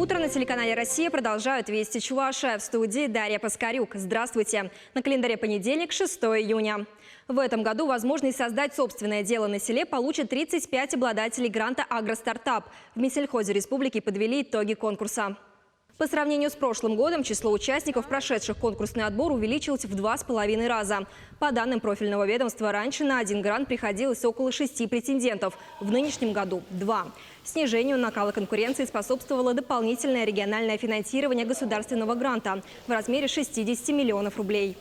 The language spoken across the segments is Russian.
Утро на телеканале «Россия» продолжают «Вести Чувашия». В студии Дарья Паскарюк. Здравствуйте. На календаре понедельник, 6 июня. В этом году возможность создать собственное дело на селе получат 35 обладателей гранта «Агростартап». В Минсельхозе республики подвели итоги конкурса. По сравнению с прошлым годом число участников, прошедших конкурсный отбор, увеличилось в 2,5 раза. По данным профильного ведомства, раньше на один грант приходилось около 6 претендентов. В нынешнем году – 2. Снижению накала конкуренции способствовало дополнительное региональное финансирование государственного гранта в размере 60 миллионов рублей.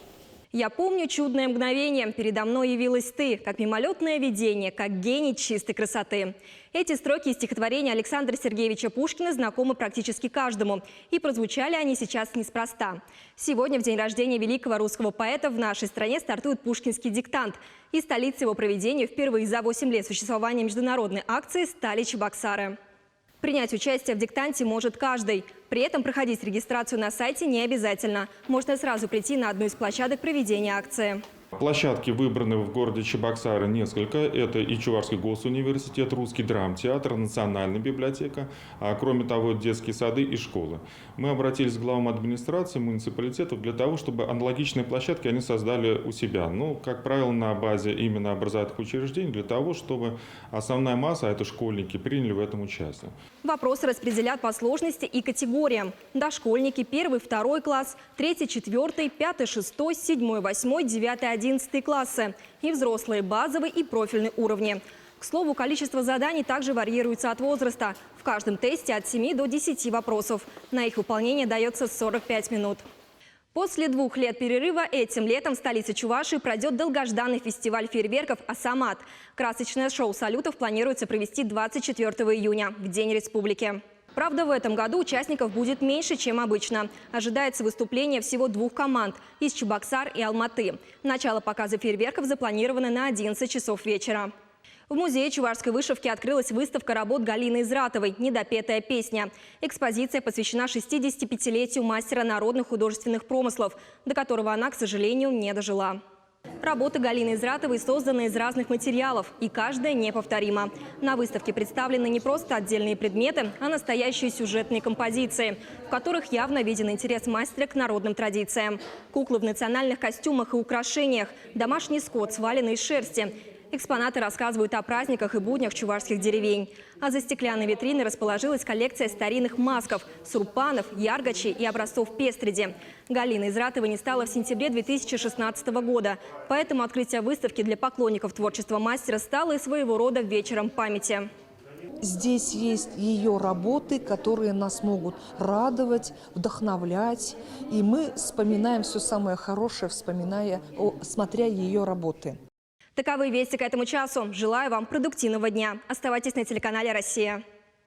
«Я помню чудное мгновение. Передо мной явилась ты, как мимолетное видение, как гений чистой красоты». Эти строки из стихотворения Александра Сергеевича Пушкина знакомы практически каждому. И прозвучали они сейчас неспроста. Сегодня, в день рождения великого русского поэта, в нашей стране стартует пушкинский диктант. И столицей его проведения впервые за 8 лет существования международной акции стали Чебоксары. Принять участие в диктанте может каждый. При этом проходить регистрацию на сайте не обязательно. Можно сразу прийти на одну из площадок проведения акции. Площадки выбраны в городе Чебоксары несколько. Это и Чувашский госуниверситет, Русский драмтеатр, Национальная библиотека, а кроме того детские сады и школы. Мы обратились к главам администрации муниципалитетов для того, чтобы аналогичные площадки они создали у себя. Ну, как правило, на базе именно образовательных учреждений, для того, чтобы основная масса, а это школьники, приняли в этом участие. Вопросы распределят по сложности и категориям. Дошкольники 1-2 класс, 3-4, 5-6, 7-8, 9-11 классы и взрослые базовый и профильный уровни. К слову, количество заданий также варьируется от возраста. В каждом тесте от 7 до 10 вопросов. На их выполнение дается 45 минут. После 2 лет перерыва этим летом в столице Чувашии пройдет долгожданный фестиваль фейерверков «Асамат». Красочное шоу салютов планируется провести 24 июня, в День Республики. Правда, в этом году участников будет меньше, чем обычно. Ожидается выступление всего 2 команд – из Чебоксар и Алматы. Начало показа фейерверков запланировано на 11 часов вечера. В музее чувашской вышивки открылась выставка работ Галины Изратовой «Недопетая песня». Экспозиция посвящена 65-летию мастера народных художественных промыслов, до которого она, к сожалению, не дожила. Работы Галины Изратовой созданы из разных материалов, и каждая неповторима. На выставке представлены не просто отдельные предметы, а настоящие сюжетные композиции, в которых явно виден интерес мастера к народным традициям. Куклы в национальных костюмах и украшениях, домашний скот, сваленный из шерсти. Экспонаты рассказывают о праздниках и буднях чувашских деревень. А за стеклянной витриной расположилась коллекция старинных масков, сурпанов, яргачей и образцов пестреди. Галина Изратова не стала в сентябре 2016 года. Поэтому открытие выставки для поклонников творчества мастера стало и своего рода вечером памяти. Здесь есть ее работы, которые нас могут радовать, вдохновлять. И мы вспоминаем все самое хорошее, смотря ее работы. Таковы вести к этому часу. Желаю вам продуктивного дня. Оставайтесь на телеканале «Россия».